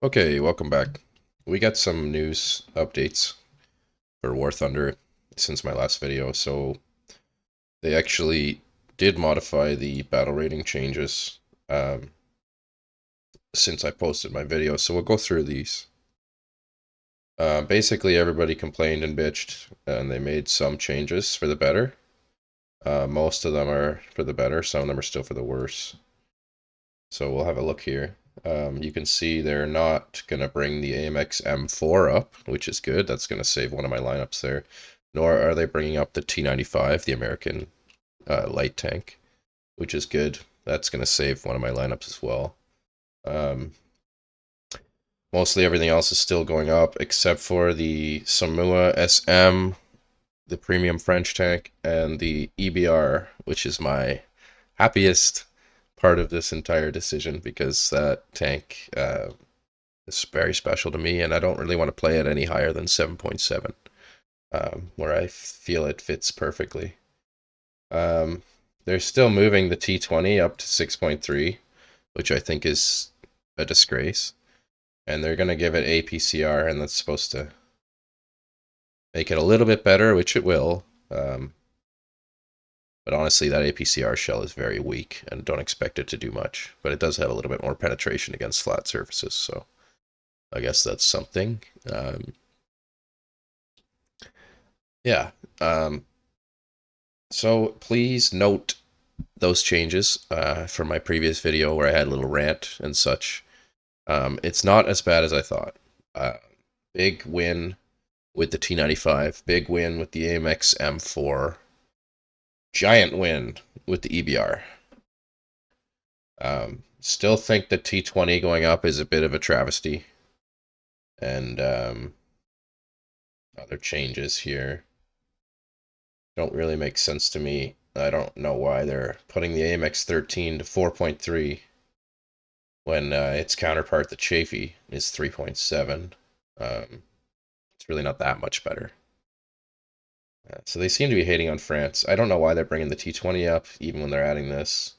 Okay, welcome back. We got some news updates for War Thunder since my last video. So they actually did modify the battle rating changes um, since I posted my video. So we'll go through these. Basically, everybody complained and bitched, and they made some changes for the better. Most of them are for the better. Some of them are still for the worse. So we'll have a look here. You can see they're not going to bring the AMX M4 up, which is good. That's going to save one of my lineups there. Nor are they bringing up the T95, the American light tank, which is good. That's going to save one of my lineups as well. Mostly everything else is still going up, except for the Samoa SM, the premium French tank, and the EBR, which is my happiest part of this entire decision because that tank is very special to me, and I don't really want to play it any higher than 7.7, where I feel it fits perfectly. They're still moving the T20 up to 6.3, which I think is a disgrace. And they're going to give it APCR, and that's supposed to make it a little bit better, which it will. But honestly, that APCR shell is very weak, and don't expect it to do much. But it does have a little bit more penetration against flat surfaces, so I guess that's something. Yeah. So please note those changes from my previous video where I had a little rant and such. It's not as bad as I thought. Big win with the T95, big win with the AMX M4, giant win with the EBR. Still think the T20 going up is a bit of a travesty. And other changes here don't really make sense to me. I don't know why they're putting the AMX 13 to 4.3 when its counterpart, the Chafee, is 3.7. It's really not that much better. So they seem to be hating on France. I don't know why they're bringing the T20 up, even when they're adding this.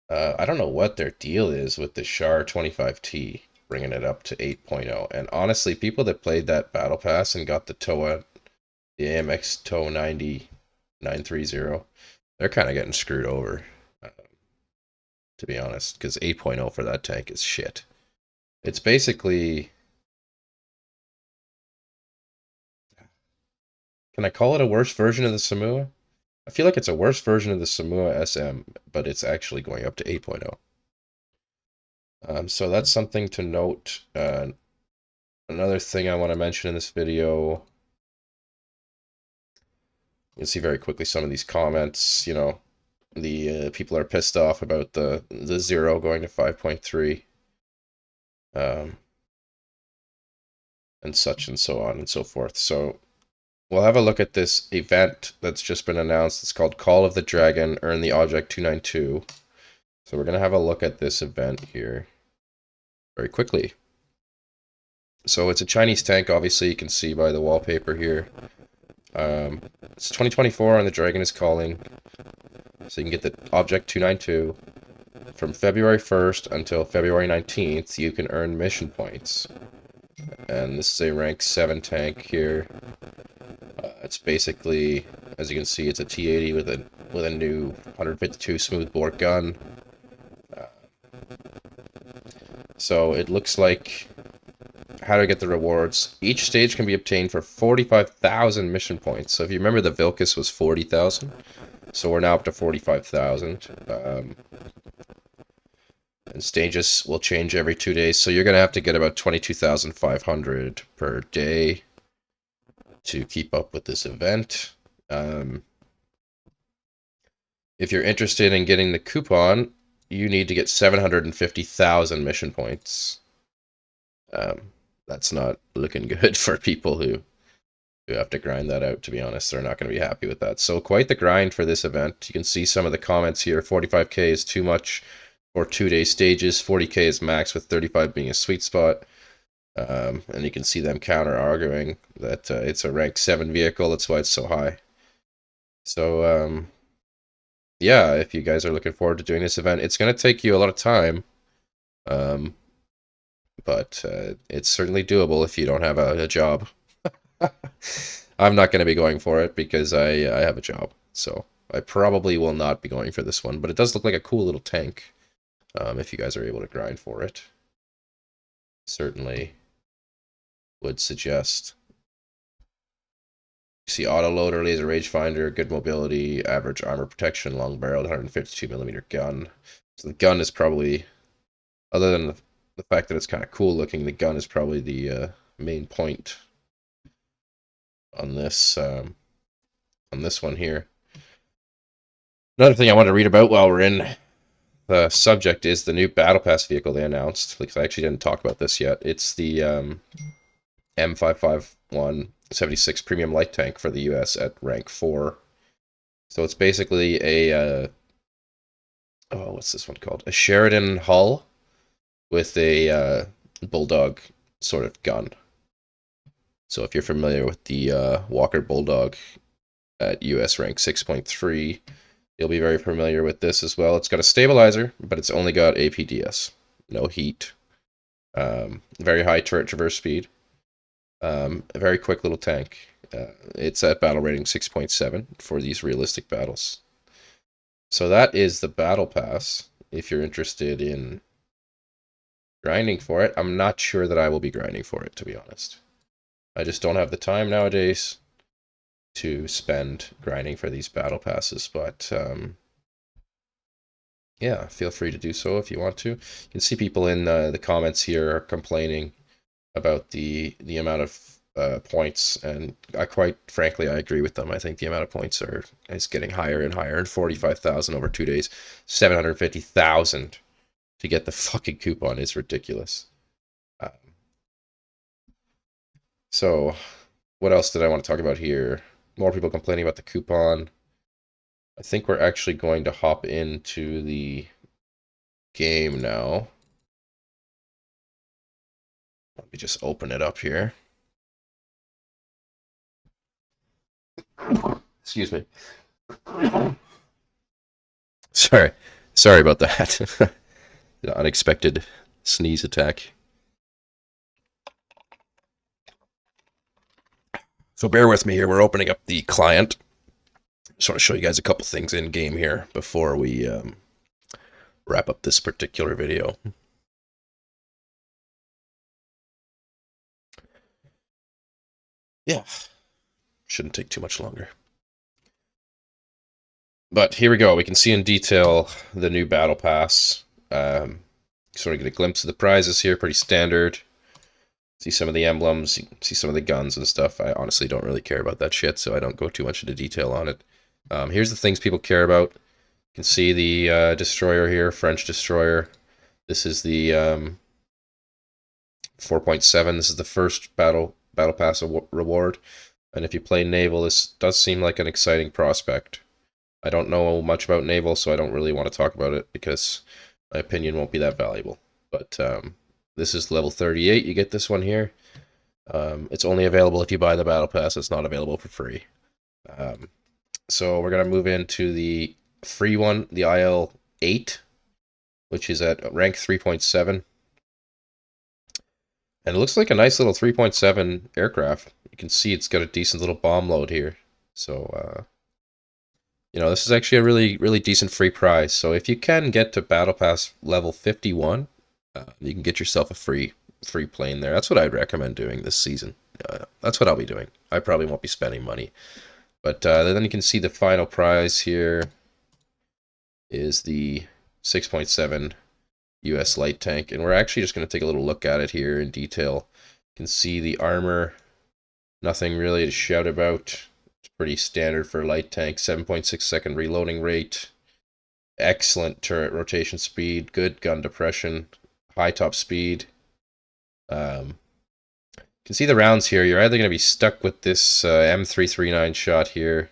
I don't know what their deal is with the Char 25T, bringing it up to 8.0. And honestly, people that played that Battle Pass and got the TOA, the AMX TOA 930, they're kind of getting screwed over, to be honest, because 8.0 for that tank is shit. It's basically, can I call it a worse version of the Samoa? I feel like it's a worse version of the Samoa SM, but it's actually going up to 8.0. So that's something to note. Another thing I want to mention in this video, you'll see very quickly some of these comments. You know, the people are pissed off about the 0 going to 5.3, and such and so on and so forth. So we'll have a look at this event that's just been announced. It's called Call of the Dragon, earn the object 292. So we're going to have a look at this event here very quickly. So it's a Chinese tank, obviously you can see by the wallpaper here. It's 2024 and the Dragon is calling. So you can get the object 292. From February 1st until February 19th, you can earn mission points. And this is a rank 7 tank here. It's basically, as you can see, it's a T80 with a new 152 smoothbore gun. So it looks like how to get the rewards. Each stage can be obtained for 45,000 mission points. So if you remember, the Vilcus was 40,000. So we're now up to 45,000. And stages will change every 2 days. So you're going to have to get about 22,500 per day to keep up with this event. If you're interested in getting the coupon, you need to get 750,000 mission points. That's not looking good for people who have to grind that out, to be honest. They're not going to be happy with that. So quite the grind for this event. You can see some of the comments here. 45k is too much for 2-day stages. 40k is max, with 35 being a sweet spot. And you can see them counter-arguing that it's a rank 7 vehicle. That's why it's so high. So, yeah, if you guys are looking forward to doing this event, it's going to take you a lot of time. but it's certainly doable if you don't have a job. I'm not going to be going for it because I have a job, so I probably will not be going for this one. But it does look like a cool little tank. If you guys are able to grind for it, certainly would suggest. You see autoloader, laser rangefinder, good mobility, average armor protection, long barreled, 152mm gun. So the gun is probably, other than the fact that it's kind of cool looking, the gun is probably the main point on this one here. Another thing I want to read about while we're in the subject is the new Battle Pass vehicle they announced. Because I actually didn't talk about this yet. It's the M551 76 Premium Light Tank for the US at rank 4. So it's basically a what's this one called? A Sheridan hull with a Bulldog sort of gun. So if you're familiar with the Walker Bulldog at US rank 6.3, you'll be very familiar with this as well. It's got a stabilizer, but it's only got APDS. No heat. Very high turret traverse speed. A very quick little tank. It's at battle rating 6.7 for these realistic battles. So that is the Battle Pass. If you're interested in grinding for it, I'm not sure that I will be grinding for it, to be honest. I just don't have the time nowadays to spend grinding for these Battle Passes, but yeah, feel free to do so if you want to. You can see people in the comments here complaining about the amount of points, and I quite frankly I agree with them. I think the amount of points is getting higher and higher. And 45,000 over 2 days, 750,000 to get the fucking coupon is ridiculous. Um, so, what else did I want to talk about here? More people complaining about the coupon. I think we're actually going to hop into the game now. Let me just open it up here. Excuse me. Sorry about that. The unexpected sneeze attack. So bear with me here. We're opening up the client. Just want to show you guys a couple things in game here before we wrap up this particular video. Yeah, shouldn't take too much longer. But here we go. We can see in detail the new Battle Pass. Sort of get a glimpse of the prizes here. Pretty standard. See some of the emblems. You see some of the guns and stuff. I honestly don't really care about that shit, so I don't go too much into detail on it. Here's the things people care about. You can see the destroyer here, French destroyer. This is the 4.7. This is the first Battle Pass reward. And if you play naval, this does seem like an exciting prospect. I don't know much about naval, so I don't really want to talk about it because my opinion won't be that valuable. But this is level 38. You get this one here. It's only available if you buy the Battle Pass. It's not available for free. So we're going to move into the free one, the IL-8, which is at rank 3.7. And it looks like a nice little 3.7 aircraft. You can see it's got a decent little bomb load here. So, you know, this is actually a really, really decent free prize. So if you can get to Battle Pass level 51, you can get yourself a free plane there. That's what I'd recommend doing this season. That's what I'll be doing. I probably won't be spending money. But then you can see the final prize here is the 6.7 US light tank. And we're actually just going to take a little look at it here in detail. You can see the armor. Nothing really to shout about. It's pretty standard for a light tank. 7.6 second reloading rate. Excellent turret rotation speed. Good gun depression. High top speed. You can see the rounds here. You're either going to be stuck with this M339 shot here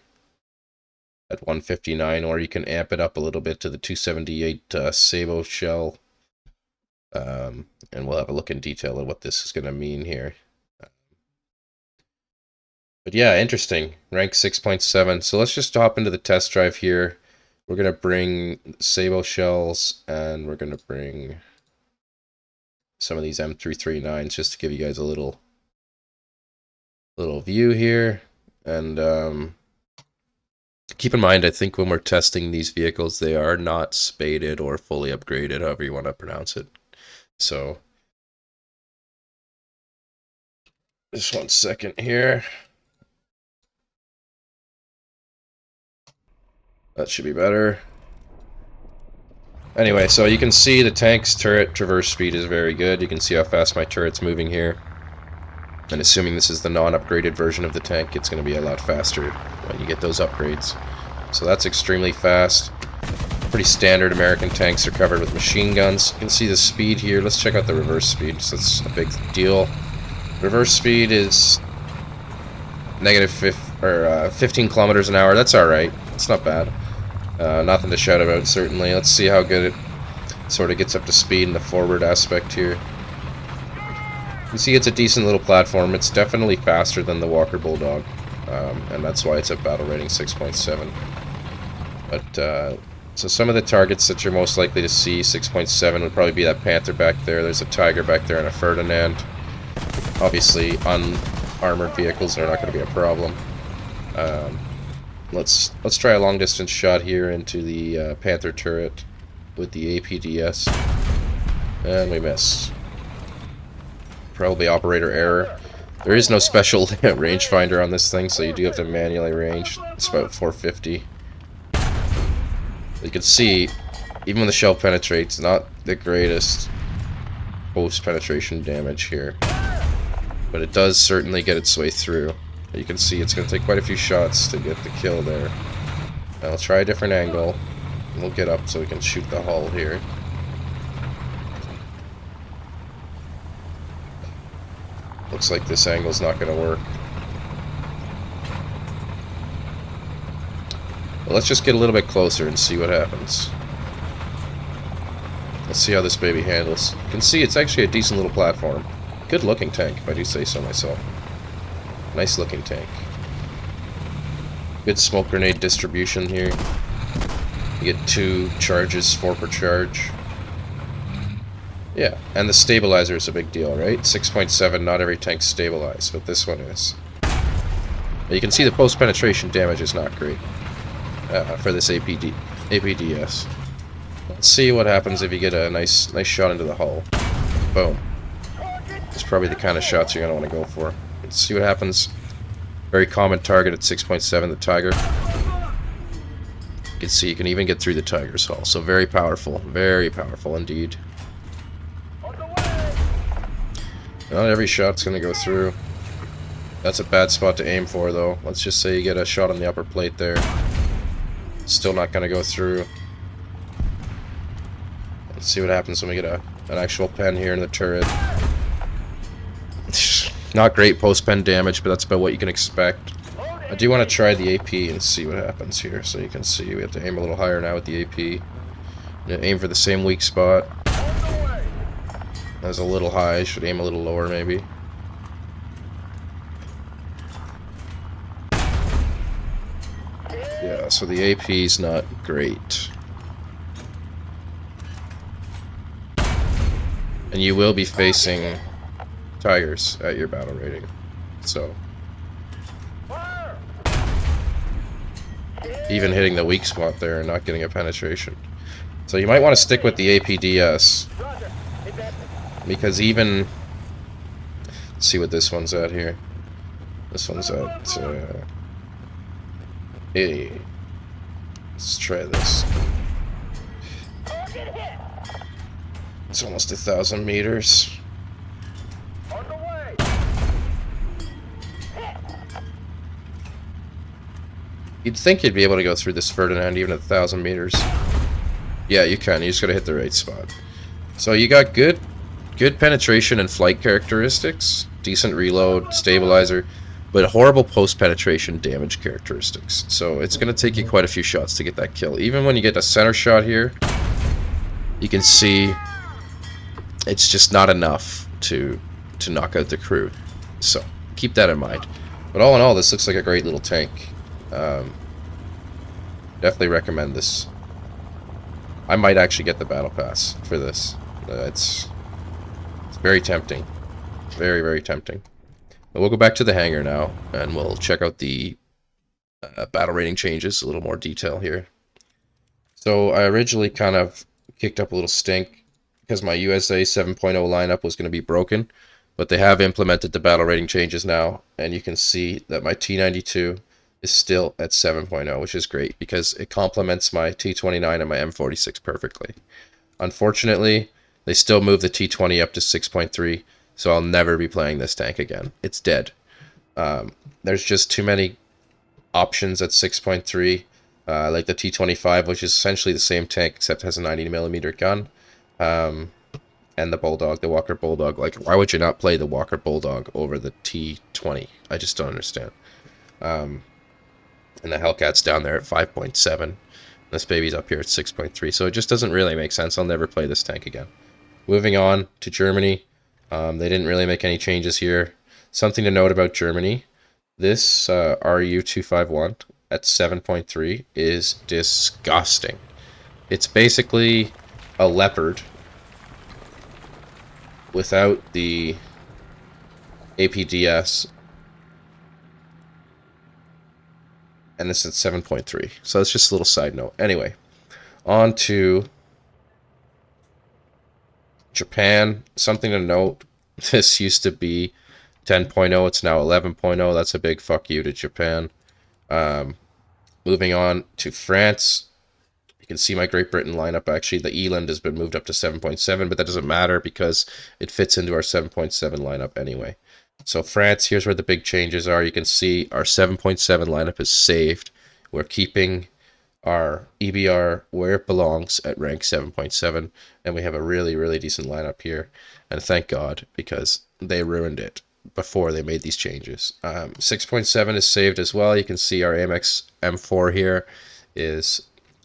at 159, or you can amp it up a little bit to the 278 Sabo shell. And we'll have a look in detail at what this is going to mean here. But yeah, interesting. Rank 6.7. So let's just hop into the test drive here. We're going to bring Sabo shells, and we're going to bring some of these M339s just to give you guys a little view here. And keep in mind, I think when we're testing these vehicles, they are not spaded or fully upgraded, however you want to pronounce it. So, just 1 second here. That should be better. Anyway, so you can see the tank's turret traverse speed is very good. You can see how fast my turret's moving here. And assuming this is the non-upgraded version of the tank, it's going to be a lot faster when you get those upgrades. So that's extremely fast. Pretty standard American tanks are covered with machine guns. You can see the speed here. Let's check out the reverse speed. So that's a big deal. Reverse speed is negative 15 kilometers an hour. That's alright. It's not bad. Nothing to shout about, certainly. Let's see how good it sort of gets up to speed in the forward aspect here. You see it's a decent little platform. It's definitely faster than the Walker Bulldog, and that's why it's a battle rating 6.7. But, so some of the targets that you're most likely to see, 6.7, would probably be that Panther back there. There's a Tiger back there and a Ferdinand. Obviously, unarmored vehicles are not going to be a problem. Let's try a long distance shot here into the Panther turret with the APDS, and we miss. Probably operator error. There is no special rangefinder on this thing, so you do have to manually range. It's about 450. You can see, even when the shell penetrates, not the greatest post-penetration damage here, but it does certainly get its way through. You can see it's going to take quite a few shots to get the kill there. I'll try a different angle. We'll get up so we can shoot the hull here. Looks like this angle's not going to work. Well, let's just get a little bit closer and see what happens. Let's see how this baby handles. You can see it's actually a decent little platform. Good looking tank, if I do say so myself. Nice looking tank. Good smoke grenade distribution here. You get 2 charges, 4 per charge. Yeah, and the stabilizer is a big deal, right? 6.7, not every tank's stabilized, but this one is. You can see the post-penetration damage is not great for this APDS. Let's see what happens if you get a nice shot into the hull. Boom. It's probably the kind of shots you're going to want to go for. Let's see what happens. Very common target at 6.7, the Tiger. You can see you can even get through the Tiger's hull. So very powerful indeed. Not every shot's going to go through. That's a bad spot to aim for, though. Let's just say you get a shot on the upper plate there. Still not going to go through. Let's see what happens when we get an actual pen here in the turret. Not great post-pen damage, but that's about what you can expect. I do want to try the AP and see what happens here. So you can see we have to aim a little higher now with the AP. Aim for the same weak spot. That's a little high. Should aim a little lower, maybe. Yeah, so the AP's not great. And you will be facing Tigers at your battle rating. So even hitting the weak spot there and not getting a penetration. So you might want to stick with the APDS. Because even... Let's see what this one's at here. This one's at... Hey. Let's try this. It's almost 1,000 meters. You'd think you'd be able to go through this Ferdinand even at 1,000 meters. Yeah, you can. You just gotta hit the right spot. So you got good penetration and flight characteristics, decent reload, stabilizer, but horrible post-penetration damage characteristics. So it's going to take you quite a few shots to get that kill. Even when you get a center shot here, you can see it's just not enough to knock out the crew. So keep that in mind. But all in all, this looks like a great little tank. Definitely recommend this. I might actually get the Battle Pass for this. It's It's very tempting. Very, very tempting. But we'll go back to the hangar now, and we'll check out the battle rating changes, a little more detail here. So I originally kind of kicked up a little stink because my USA 7.0 lineup was going to be broken, but they have implemented the battle rating changes now, and you can see that my T92 is still at 7.0, which is great because it complements my T29 and my M46 perfectly. Unfortunately, they still moved the T20 up to 6.3, so I'll never be playing this tank again. It's dead. There's just too many options at 6.3, like the T25, which is essentially the same tank except has a 90mm gun, and the Bulldog, the Walker Bulldog. Like, why would you not play the Walker Bulldog over the T20? I just don't understand. And the Hellcat's down there at 5.7. This baby's up here at 6.3, so it just doesn't really make sense. I'll never play this tank again. Moving on to Germany, they didn't really make any changes here. Something to note about Germany, this RU-251 at 7.3 is disgusting. It's basically a Leopard without the APDS, and this at 7.3. So that's just a little side note. Anyway, on to Japan. Something to note, this used to be 10.0, it's now 11.0. That's a big fuck you to Japan. Moving on to France. You can see my Great Britain lineup. Actually, the Eland has been moved up to 7.7, but that doesn't matter because it fits into our 7.7 lineup anyway. So France, here's where the big changes are. You can see our 7.7 lineup is saved. We're keeping our EBR where it belongs at rank 7.7, and we have a really, really decent lineup here. And thank God, because they ruined it before they made these changes. 6.7 is saved as well. You can see our Amex M4 here is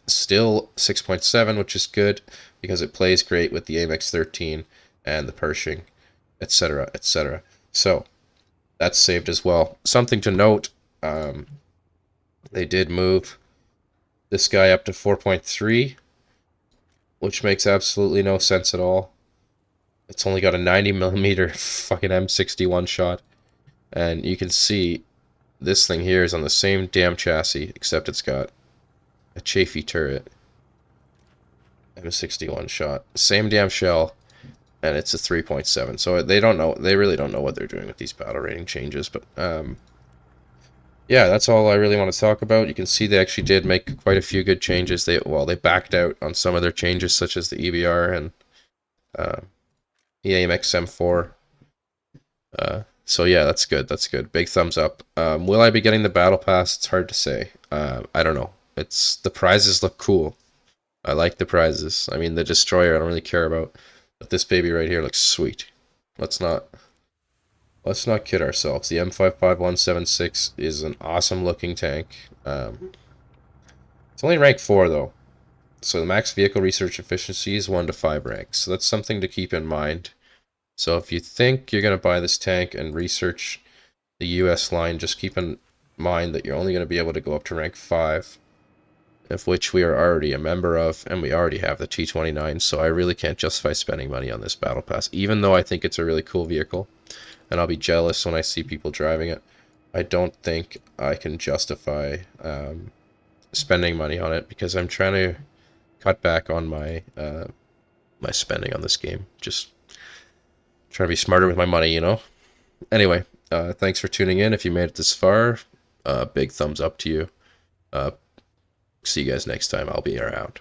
still 6.7, which is good because it plays great with the Amex 13 and the Pershing, etc., etc. So that's saved as well. Something to note, they did move this guy up to 4.3, which makes absolutely no sense at all. It's only got a 90mm fucking M61 shot, and you can see this thing here is on the same damn chassis, except it's got a chafy turret and a 61 shot. Same damn shell, and it's a 3.7. So they don't know, they really don't know what they're doing with these battle rating changes, but yeah, that's all I really want to talk about. You can see they actually did make quite a few good changes. They backed out on some of their changes, such as the EBR and EAMX M4. So yeah, that's good. That's good. Big thumbs up. Will I be getting the Battle Pass? It's hard to say. I don't know. The prizes look cool. I like the prizes. I mean, the Destroyer I don't really care about, but this baby right here looks sweet. Let's not kid ourselves. The M55176 is an awesome looking tank. It's only rank 4 though. So the max vehicle research efficiency is 1 to 5 ranks. So that's something to keep in mind. So if you think you're going to buy this tank and research the US line, just keep in mind that you're only going to be able to go up to rank 5, of which we are already a member of, and we already have the T29, so I really can't justify spending money on this Battle Pass, even though I think it's a really cool vehicle, and I'll be jealous when I see people driving it. I don't think I can justify spending money on it, because I'm trying to cut back on my my spending on this game. Just trying to be smarter with my money, you know? Anyway, thanks for tuning in. If you made it this far, big thumbs up to you. See you guys next time. I'll be around.